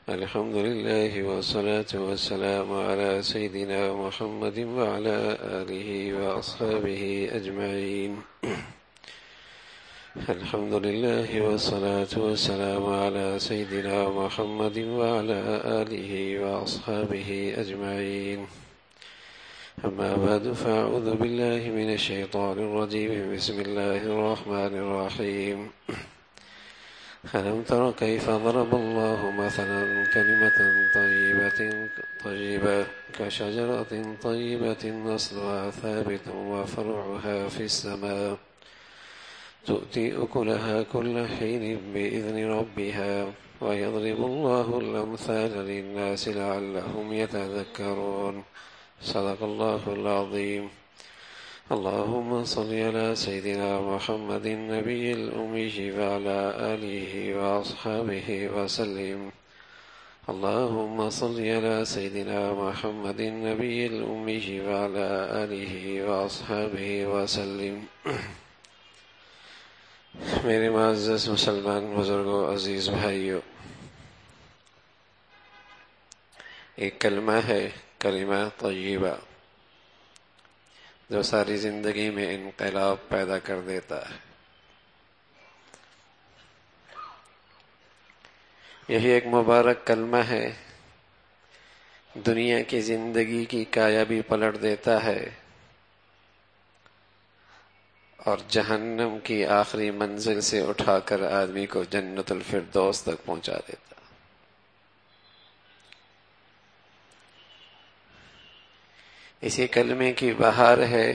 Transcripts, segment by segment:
الحمد لله والصلاة والسلام على سيدنا محمد وعلى آله وأصحابه أجمعين. الحمد لله والصلاة والسلام على سيدنا محمد وعلى آله وأصحابه أجمعين. أما بعد فأعوذ بالله من الشيطان الرجيم. بسم الله الرحمن الرحيم. ألم تر كيف ضرب الله مثلا كلمة طيبة كشجرة طيبة أصلها ثابت وفرعها في السماء تؤتي أكلها كل حين بإذن ربها ويضرب الله الأمثال للناس لعلهم يتذكرون. صدق الله العظيم. اللهم صل على سيدنا محمد النبي الأمي وعلى آله وأصحابه وسلم. اللهم صل على سيدنا محمد النبي الأمي وعلى آله وأصحابه وسلم. میرے معزز مسلمان بزرگوں، عزیز بھائیوں، ایک کلمہ ہے، کلمہ طیبہ، جو ساری زندگی میں انقلاب پیدا کر دیتا ہے. یہی ایک مبارک کلمہ ہے، دنیا کی زندگی کی کایا بھی پلٹ دیتا ہے اور جہنم کی آخری منزل سے اٹھا کر آدمی کو جنت الفردوس تک پہنچا دیتا. اسی کلمے کی بہار ہے.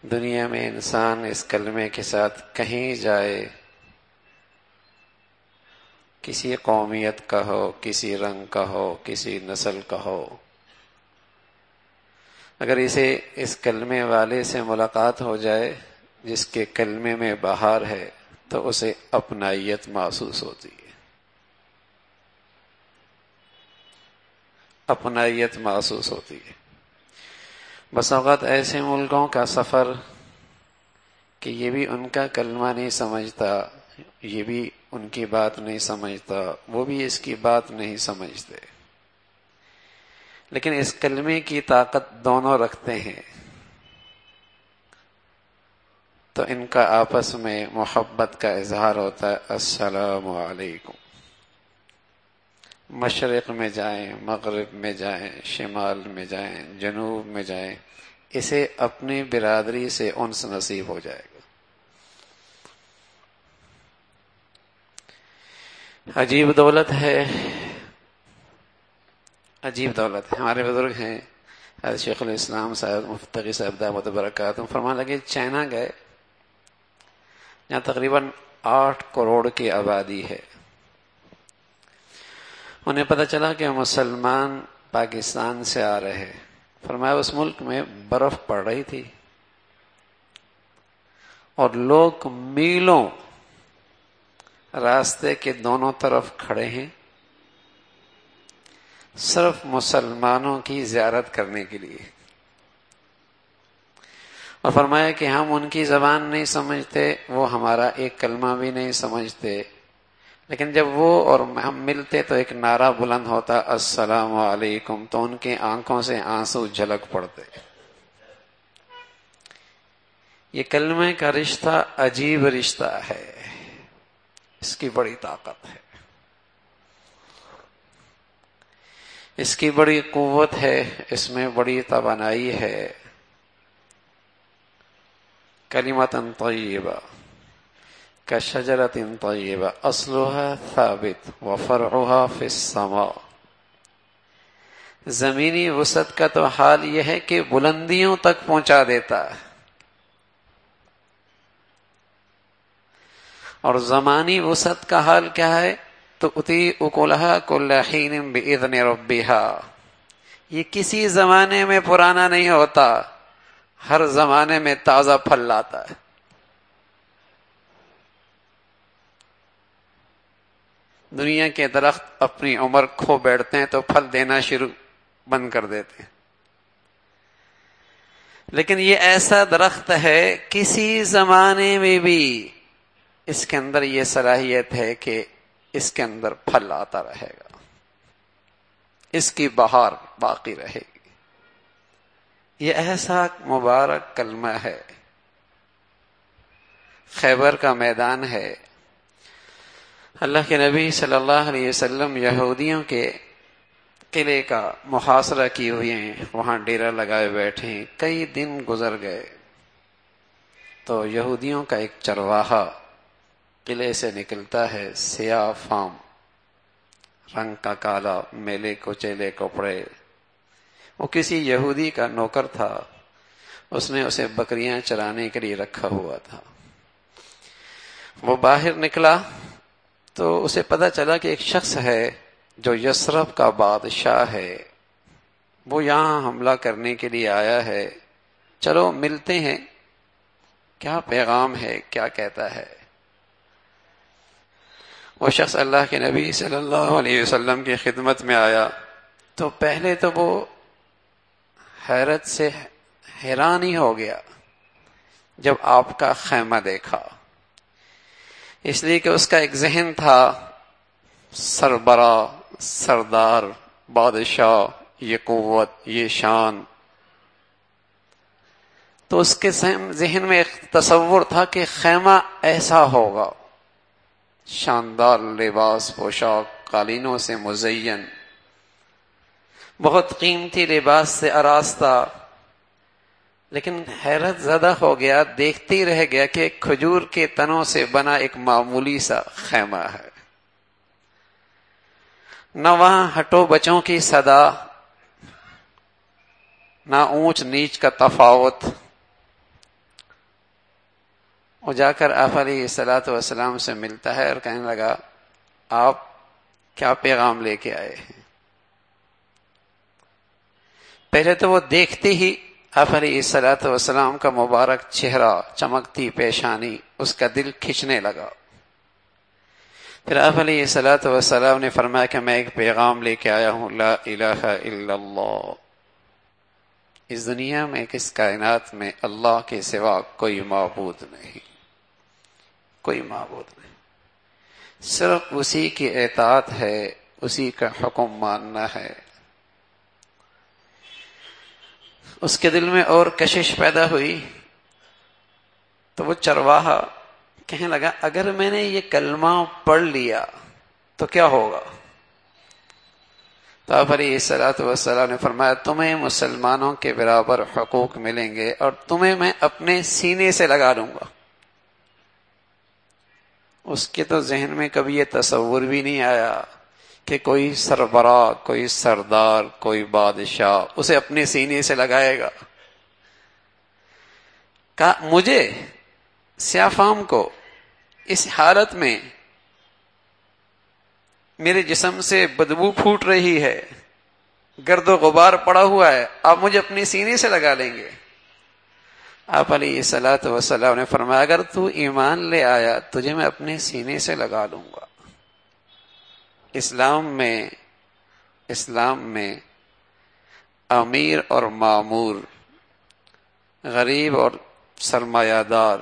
دنیا میں انسان اس کلمے کے ساتھ کہیں جائے، کسی قومیت کا ہو، کسی رنگ کا ہو، کسی نسل کا ہو، اگر اسے اس کلمے والے سے ملاقات ہو جائے جس کے کلمے میں بہار ہے تو اسے اپنائیت محسوس ہوتی ہے. اپنائیت محسوس ہوتی ہے. بس اوقات ایسے ملکوں کا سفر کہ یہ بھی ان کا کلمہ نہیں سمجھتا، یہ بھی ان کی بات نہیں سمجھتا، وہ بھی اس کی بات نہیں سمجھتے، لیکن اس کلمے کی طاقت دونوں رکھتے ہیں، تو ان کا آپس میں محبت کا اظہار ہوتا ہے. السلام علیکم. مشرق میں جائیں، مغرب میں جائیں، شمال میں جائیں، جنوب میں جائیں، اسے اپنی برادری سے انس نصیب ہو جائے گا. عجیب دولت ہے، عجیب دولت ہے. ہمارے بزرگ ہیں حضرت شیخ الاسلام صاحب مفتقی صاحب دامت برکاتہ فرمانے لگے چائنا گئے جہاں تقریباً 8 کروڑ کی آبادی ہے. انہیں پتہ چلا کہ مسلمان پاکستان سے آ رہے ہیں. فرمایا اس ملک میں برف پڑ رہی تھی اور لوگ میلوں راستے کے دونوں طرف کھڑے ہیں صرف مسلمانوں کی زیارت کرنے کے لیے. اور فرمایا کہ ہم ان کی زبان نہیں سمجھتے، وہ ہمارا ایک کلمہ بھی نہیں سمجھتے، لیکن جب وہ اور ہم ملتے تو ایک نعرہ بلند ہوتا السلام علیکم، تو ان کی آنکھوں سے آنسو جھلک پڑتے. یہ کلمے کا رشتہ عجیب رشتہ ہے، اس کی بڑی طاقت ہے، اس کی بڑی قوت ہے، اس میں بڑی توانائی ہے. کلمۃ طیبہ کشجرۃ طیبہ اصلها ثابت وفرعها فی السماء. زمینی وسعت کا تو حال یہ ہے کہ بلندیوں تک پہنچا دیتا ہے، اور زمانی وسعت کا حال کیا ہے؟ تؤتی اکلها کل حین باذن ربها. یہ کسی زمانے میں پرانا نہیں ہوتا، ہر زمانے میں تازہ پھل لاتا ہے. دنیا کے درخت اپنی عمر کھو بیٹھتے ہیں تو پھل دینا شروع بند کر دیتے ہیں، لیکن یہ ایسا درخت ہے کسی زمانے میں بھی اس کے اندر یہ صلاحیت ہے کہ اس کے اندر پھل آتا رہے گا، اس کی بہار باقی رہے گی۔ یہ ایسا مبارک کلمہ ہے، خیبر کا میدان ہے۔ اللہ کے نبی صلی اللہ علیہ وسلم یہودیوں کے قلعے کا محاصرہ کیے ہوئے ہیں، وہاں ڈیرا لگائے بیٹھے ہیں، کئی دن گزر گئے تو یہودیوں کا ایک چرواہا قلعے سے نکلتا ہے، سیاہ فام رنگ کا، کالا، میلے کوچیلے کپڑے، وہ کسی یہودی کا نوکر تھا، اس نے اسے بکریاں چرانے کے لیے رکھا ہوا تھا۔ وہ باہر نکلا تو اسے پتہ چلا کہ ایک شخص ہے جو یثرب کا بادشاہ ہے، وہ یہاں حملہ کرنے کے لیے آیا ہے، چلو ملتے ہیں، کیا پیغام ہے، کیا کہتا ہے۔ وہ شخص اللہ کے نبی صلی اللہ علیہ وسلم کی خدمت میں آیا تو پہلے تو وہ حیرت سے حیران ہی ہو گیا جب آپ کا خیمہ دیکھا، اس لیے کہ اس کا ایک ذہن تھا سربراہ، سردار، بادشاہ، یہ قوت، یہ شان، تو اس کے ذہن میں ایک تصور تھا کہ خیمہ ایسا ہوگا، شاندار لباس پوشاک، قالینوں سے مزین، بہت قیمتی لباس سے آراستہ، لیکن حیرت زدہ ہو گیا، دیکھتے ہی رہ گیا کہ ایک کھجور کے تنوں سے بنا ایک معمولی سا خیمہ ہے، نہ وہاں ہٹو بچوں کی صدا، نہ اونچ نیچ کا تفاوت۔ وہ جا کر آپ علیہ الصلوۃ والسلام سے ملتا ہے اور کہنے لگا، آپ کیا پیغام لے کے آئے ہیں؟ پہلے تو وہ دیکھتے ہی آپ علیہ الصلوۃ والسلام کا مبارک چہرہ، چمکتی پیشانی، اس کا دل کھنچنے لگا۔ پھر آپ علیہ الصلوۃ والسلام نے فرمایا کہ میں ایک پیغام لے کے آیا ہوں، لا الہ الا اللہ، اس دنیا میں، اس کائنات میں اللہ کے سوا کوئی معبود نہیں، کوئی معبود نہیں، صرف اسی کی اطاعت ہے، اسی کا حکم ماننا ہے۔ اس کے دل میں اور کشش پیدا ہوئی تو وہ چرواہا کہنے لگا، اگر میں نے یہ کلمہ پڑھ لیا تو کیا ہوگا؟ تو آپ علیہ الصلوۃ والسلام نے فرمایا، تمہیں مسلمانوں کے برابر حقوق ملیں گے اور تمہیں میں اپنے سینے سے لگا لوں گا۔ اس کے تو ذہن میں کبھی یہ تصور بھی نہیں آیا کہ کوئی سربراہ، کوئی سردار، کوئی بادشاہ اسے اپنے سینے سے لگائے گا۔ مجھے سیاہ فام کو اس حالت میں میرے جسم سے بدبو پھوٹ رہی ہے، گرد و غبار پڑا ہوا ہے، آپ مجھے اپنے سینے سے لگا لیں گے؟ آپ علیہ الصلوۃ والسلام نے فرمایا، اگر تو ایمان لے آیا تجھے میں اپنے سینے سے لگا لوں گا۔ اسلام میں امیر اور معمور، غریب اور سرمایہ دار،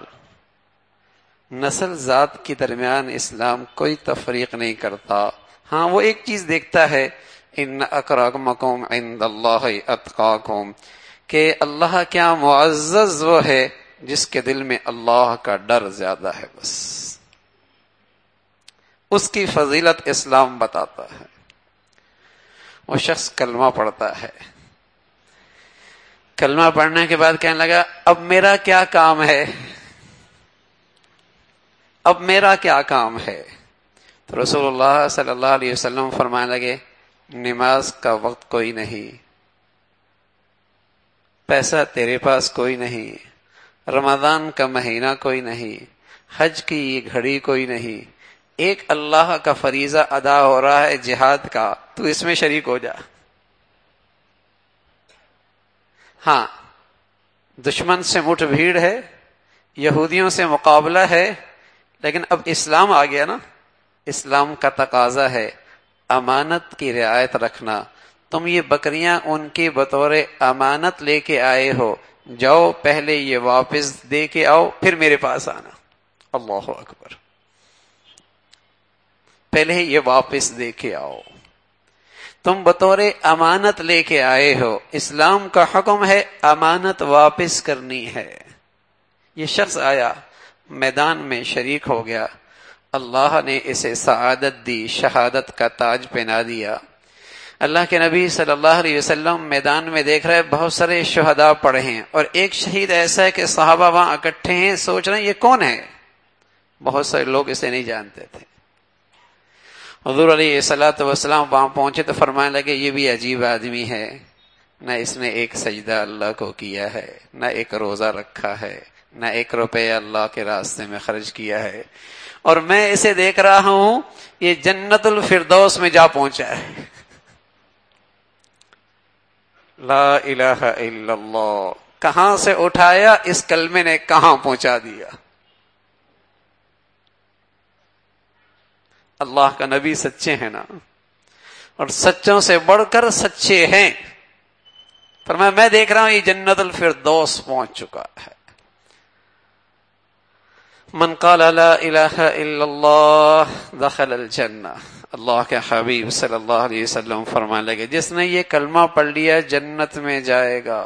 نسل ذات کے درمیان اسلام کوئی تفریق نہیں کرتا۔ ہاں، وہ ایک چیز دیکھتا ہے، ان اکرمکم عند اللہ اتقاکم، کہ اللہ کیا معزز وہ ہے جس کے دل میں اللہ کا ڈر زیادہ ہے، بس اس کی فضیلت اسلام بتاتا ہے۔ وہ شخص کلمہ پڑھتا ہے، کلمہ پڑھنے کے بعد کہنے لگا، اب میرا کیا کام ہے، اب میرا کیا کام ہے؟ تو رسول اللہ صلی اللہ علیہ وسلم فرمانے لگے، نماز کا وقت کوئی نہیں، پیسہ تیرے پاس کوئی نہیں، رمضان کا مہینہ کوئی نہیں، حج کی یہ گھڑی کوئی نہیں، ایک اللہ کا فریضہ ادا ہو رہا ہے جہاد کا، تو اس میں شریک ہو جا۔ ہاں، دشمن سے مٹھ بھیڑ ہے، یہودیوں سے مقابلہ ہے، لیکن اب اسلام آ گیا نا، اسلام کا تقاضا ہے امانت کی رعایت رکھنا۔ تم یہ بکریاں ان کی بطور امانت لے کے آئے ہو، جاؤ پہلے یہ واپس دے کے آؤ، پھر میرے پاس آنا۔ اللہ اکبر۔ پہلے یہ واپس دے کے آؤ. تم بطور امانت لے کے آئے ہو. اسلام کا حکم ہے امانت واپس کرنی ہے. یہ شخص آیا, میدان میں شریک ہو گیا, اللہ نے اسے سعادت دی, شہادت کا تاج پہنا دیا. اللہ کے نبی صلی اللہ علیہ وسلم میدان میں دیکھ رہے بہت سارے شہداء پڑے ہیں, اور ایک شہید ایسا ہے کہ صحابہ وہاں اکٹھے ہیں, سوچ رہے ہیں یہ کون ہے. بہت سارے لوگ اسے نہیں جانتے تھے. حضور علیہ الصلوۃ والسلام وہاں پہنچے تو فرمانے لگے یہ بھی عجیب آدمی ہے, نہ اس نے ایک سجدہ اللہ کو کیا ہے, نہ ایک روزہ رکھا ہے, نہ ایک روپے اللہ کے راستے میں خرچ کیا ہے, اور میں اسے دیکھ رہا ہوں یہ جنت الفردوس میں جا پہنچا ہے. لا الہ الا اللہ, کہاں سے اٹھایا اس کلمے نے کہاں پہنچا دیا. اللہ کا نبی سچے ہیں نا, اور سچوں سے بڑھ کر سچے ہیں. فرمایا میں دیکھ رہا ہوں یہ جنت الفردوس پہنچ چکا ہے. من قال لا الہ الا اللہ دخل الجنہ. اللہ کے حبیب صلی اللہ علیہ وسلم فرمانے لگے جس نے یہ کلمہ پڑھ لیا جنت میں جائے گا.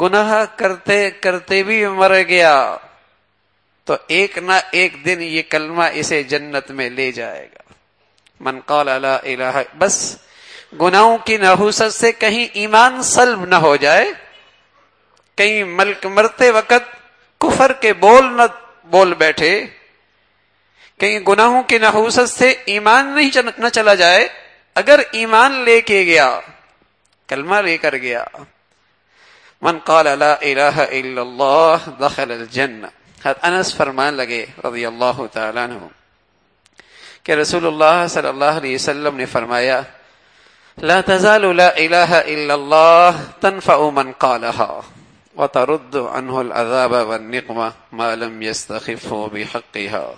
گناہ کرتے کرتے بھی مر گیا تو ایک نہ ایک دن یہ کلمہ اسے جنت میں لے جائے گا. من قال لا الہ, بس گناہوں کی نحوست سے کہیں ایمان سلب نہ ہو جائے, کہیں ملک مرتے وقت کفر کے بول نہ بول بیٹھے, کہیں گناہوں کی نحوست سے ایمان نہ چلا جائے. اگر ایمان لے کے گیا, کلمہ لے کر گیا, من قال لا الہ الا اللہ دخل الجنہ. حضرت انس فرمان لگے رضی اللہ تعالیٰ عنہ کہ رسول اللہ صلی اللہ علیہ وسلم نے فرمایا لا تزال لا الہ الا اللہ تنفع من قالها وترد عنه العذاب والنقمة ما لم يستخفه بحقها.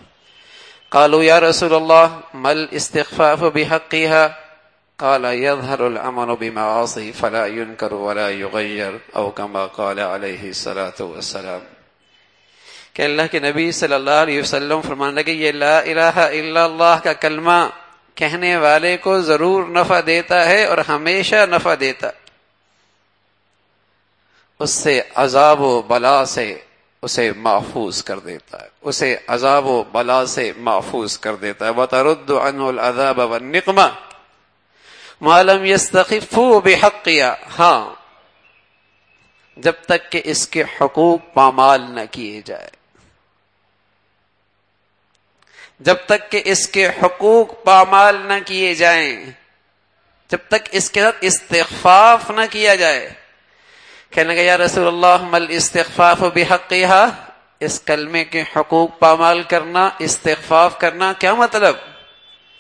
قالوا يا رسول الله ما الاستخفاف بحقها؟ قال يظهر الامر بمعاصي فلا ينكر ولا يغير او كما قال عليه الصلاة والسلام. کہ اللہ کے نبی صلی اللہ علیہ وسلم فرمان لگے یہ لا الہ الا اللہ کا کلمہ کہنے والے کو ضرور نفع دیتا ہے اور ہمیشہ نفع دیتا, اس سے عذاب و بلا سے اسے محفوظ کر دیتا ہے, اسے عذاب و بلا سے محفوظ کر دیتا ہے. وَتَرُدُّ عَنْهُ الْعَذَابَ وَالنِّقْمَةَ مَا لَمْ يَسْتَخِفُّوا بِحَقِّهَا. ہاں جب تک کہ اس کے حقوق پامال نہ کیے جائے, جب تک کہ اس کے حقوق پامال نہ کیے جائیں, جب تک اس کے ساتھ استخفاف نہ کیا جائے. کہنے لگا یا رسول اللہ مل استخفاف بحقها, اس کلمے کے حقوق پامال کرنا, استخفاف کرنا کیا مطلب؟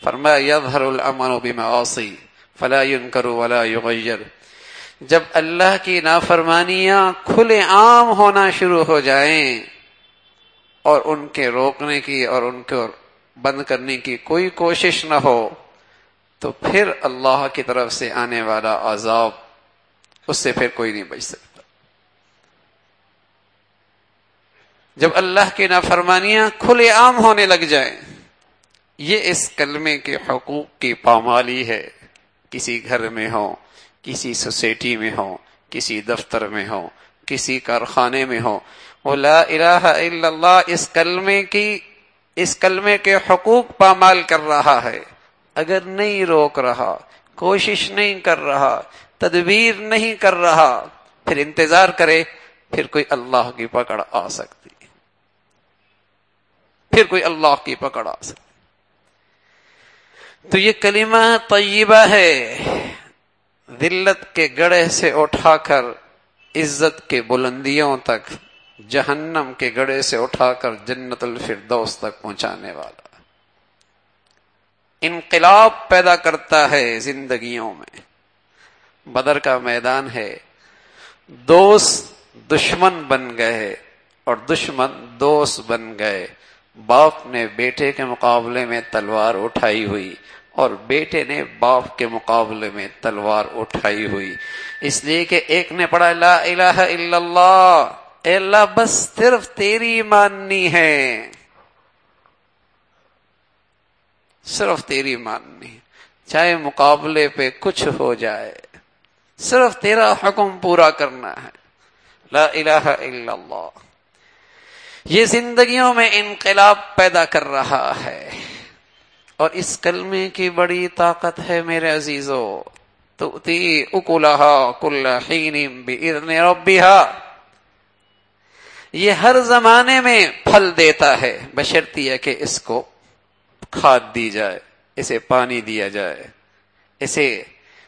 فرمایا یظہر الامر بمعاصی فلا ينکر ولا یغیر. جب اللہ کی نافرمانیاں کھلے عام ہونا شروع ہو جائیں اور ان کے روکنے کی اور ان کو بند کرنے کی کوئی کوشش نہ ہو, تو پھر اللہ کی طرف سے آنے والا عذاب اس سے پھر کوئی نہیں بچ سکتا. جب اللہ کی نافرمانیاں کھلے عام ہونے لگ جائیں, یہ اس کلمے کے حقوق کی پامالی ہے. کسی گھر میں ہو, کسی سوسائٹی میں ہو, کسی دفتر میں ہو, کسی کارخانے میں ہو, وہ لا الہ الا اللہ اس کلمے کے حقوق پامال کر رہا ہے. اگر نہیں روک رہا, کوشش نہیں کر رہا, تدبیر نہیں کر رہا, پھر انتظار کرے, پھر کوئی اللہ کی پکڑ آ سکتی, پھر کوئی اللہ کی پکڑ آ سکتی. تو یہ کلمہ طیبہ ہے, ذلت کے گڑھے سے اٹھا کر عزت کے بلندیوں تک, جہنم کے گڑھے سے اٹھا کر جنت الفردوس تک پہنچانے والا, انقلاب پیدا کرتا ہے زندگیوں میں. بدر کا میدان ہے, دوست دشمن بن گئے اور دشمن دوست بن گئے. باپ نے بیٹے کے مقابلے میں تلوار اٹھائی ہوئی اور بیٹے نے باپ کے مقابلے میں تلوار اٹھائی ہوئی, اس لیے کہ ایک نے پڑھا لا الہ الا اللہ, اے اللہ بس صرف تیری ماننی ہے. صرف تیری ماننی، چاہے مقابلے پہ کچھ ہو جائے، صرف تیرا حکم پورا کرنا ہے. لا الہ الا اللہ. یہ زندگیوں میں انقلاب پیدا کر رہا ہے، اور اس کلمے کی بڑی طاقت ہے میرے عزیزو. تؤتی اکلہا کل حین باذن ربہا. یہ ہر زمانے میں پھل دیتا ہے، بشرطیہ ہے کہ اس کو کھاد دی جائے، اسے پانی دیا جائے، اسے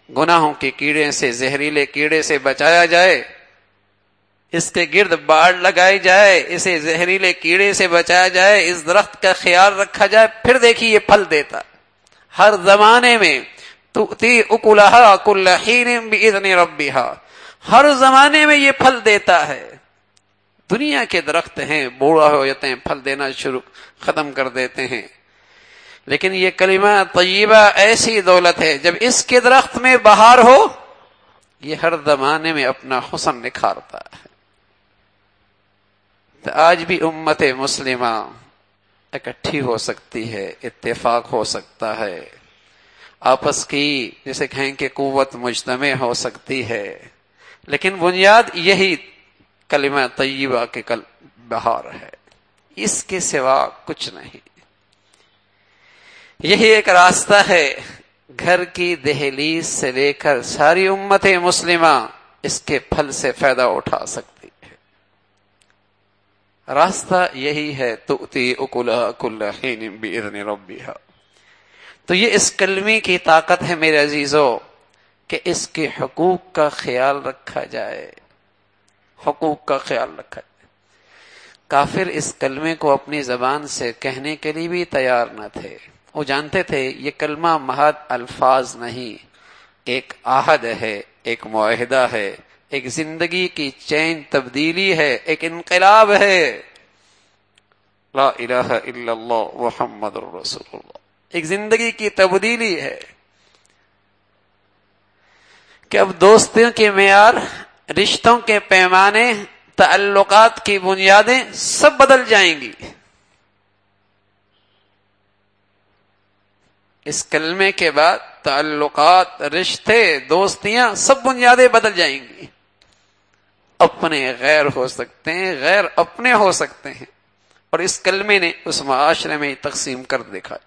گناہوں کے کیڑے سے، زہریلے کیڑے سے بچایا جائے، اس کے گرد باڑ لگائی جائے، اسے زہریلے کیڑے سے بچایا جائے، اس درخت کا خیال رکھا جائے، پھر دیکھیے یہ پھل دیتا ہر زمانے میں. تؤتی اکلہا کل حین باذن ربہا. ہر زمانے میں یہ پھل دیتا ہے. دنیا کے درخت ہیں، بوڑھا ہو جاتے ہیں، پھل دینا ختم کر دیتے ہیں، لیکن یہ کلمہ طیبہ ایسی دولت ہے، جب اس کے درخت میں بہار ہو یہ ہر زمانے میں اپنا حسن نکھارتا ہے. تو آج بھی امت مسلمہ اکٹھی ہو سکتی ہے، اتفاق ہو سکتا ہے، آپس کی جسے کہیں کہ قوت مجتمع ہو سکتی ہے، لیکن بنیاد یہی کلمہ طیبہ کے بہار ہے، اس کے سوا کچھ نہیں. یہی ایک راستہ ہے، گھر کی دہلیز سے لے کر ساری امت مسلمہ اس کے پھل سے فائدہ اٹھا سکتی ہے. راستہ یہی ہے، تؤتی اکلہا کل حین باذن ربہا. تو یہ اس کلمے کی طاقت ہے میرے عزیزو کہ اس کے حقوق کا خیال رکھا جائے، حقوق کا خیال رکھا جائے. کافر اس کلمے کو اپنی زبان سے کہنے کے لیے بھی تیار نہ تھے. وہ جانتے تھے یہ کلمہ محض الفاظ نہیں، ایک عہد ہے، ایک معاہدہ ہے، ایک زندگی کی چین تبدیلی ہے، ایک انقلاب ہے. لا الہ الا اللہ محمد رسول اللہ. ایک زندگی کی تبدیلی ہے کہ اب دوستیوں کے معیار، رشتوں کے پیمانے، تعلقات کی بنیادیں سب بدل جائیں گی. اس کلمے کے بعد تعلقات، رشتے، دوستیاں سب بنیادیں بدل جائیں گی. اپنے غیر ہو سکتے ہیں، غیر اپنے ہو سکتے ہیں، اور اس کلمے نے اس معاشرے میں تقسیم کر دکھا.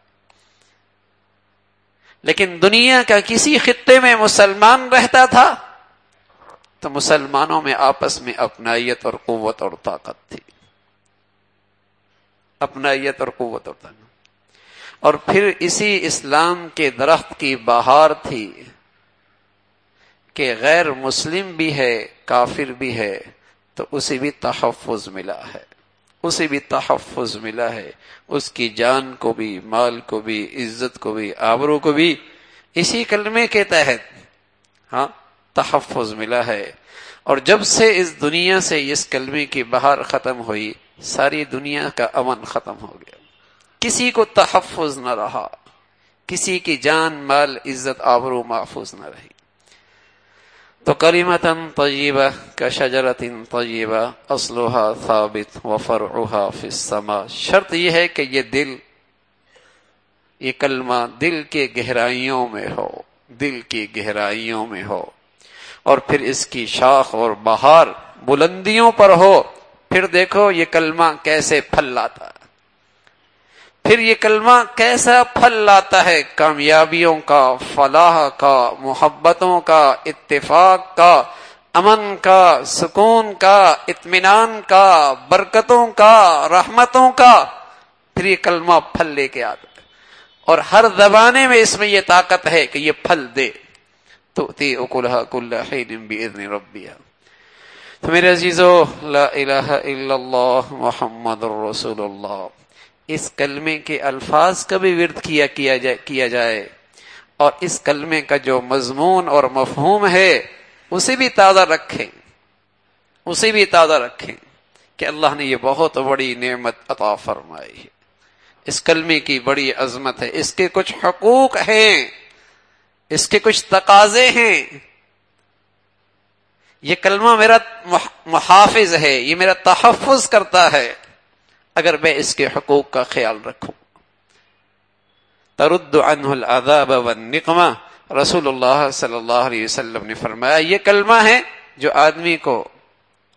لیکن دنیا کا کسی خطے میں مسلمان رہتا تھا تو مسلمانوں میں آپس میں اپنائیت اور قوت اور طاقت تھی، اپنائیت اور قوت اور طاقت. اور پھر اسی اسلام کے درخت کی بہار تھی کہ غیر مسلم بھی ہے، کافر بھی ہے، تو اسے بھی تحفظ ملا ہے، اسے بھی تحفظ ملا ہے. اس کی جان کو بھی، مال کو بھی، عزت کو بھی، آبرو کو بھی اسی کلمے کے تحت تحفظ ملا ہے. اور جب سے اس دنیا سے اس کلمے کی بہار ختم ہوئی، ساری دنیا کا امن ختم ہو گیا. کسی کو تحفظ نہ رہا، کسی کی جان، مال، عزت، آبرو محفوظ نہ رہی. تو کلمۃ طیبہ کشجرۃ طیبہ اصلها ثابت وفرعها فی السماء. شرط یہ ہے کہ یہ دل، یہ کلمہ دل کے گہرائیوں میں ہو، دل کی گہرائیوں میں ہو، اور پھر اس کی شاخ اور بہار بلندیوں پر ہو. پھر دیکھو یہ کلمہ کیسے پھل لاتا ہے، پھر یہ کلمہ کیسا پھل لاتا ہے، کامیابیوں کا، فلاح کا، محبتوں کا، اتفاق کا، امن کا، سکون کا، اطمینان کا، برکتوں کا، رحمتوں کا. پھر یہ کلمہ پھل لے کے آتا ہے، اور ہر زمانے میں اس میں یہ طاقت ہے کہ یہ پھل دے. تؤتی اکلہا کل حین باذن ربہا. تو میرے عزیزو، لا الہ الا اللہ محمد رسول اللہ، اس کلمے کے الفاظ کا بھی ورد کیا جائے، اور اس کلمے کا جو مضمون اور مفہوم ہے اسے بھی تازہ رکھیں، اسے بھی تازہ رکھیں کہ اللہ نے یہ بہت بڑی نعمت عطا فرمائی ہے. اس کلمے کی بڑی عظمت ہے، اس کے کچھ حقوق ہیں، اس کے کچھ تقاضے ہیں. یہ کلمہ میرا محافظ ہے، یہ میرا تحفظ کرتا ہے اگر میں اس کے حقوق کا خیال رکھوں. ترد عنہ العذاب والنقمہ. رسول اللہ صلی اللہ علیہ وسلم نے فرمایا یہ کلمہ ہے جو آدمی کو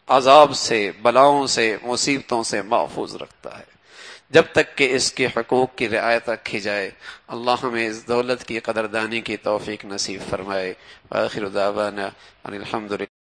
عذاب سے، بلاؤں سے، مصیبتوں سے محفوظ رکھتا ہے جب تک کہ اس کے حقوق کی رعایت رکھی جائے. اللہ ہمیں اس دولت کی قدردانی کی توفیق نصیب فرمائے. وآخر دعوانا ان الحمد للہ.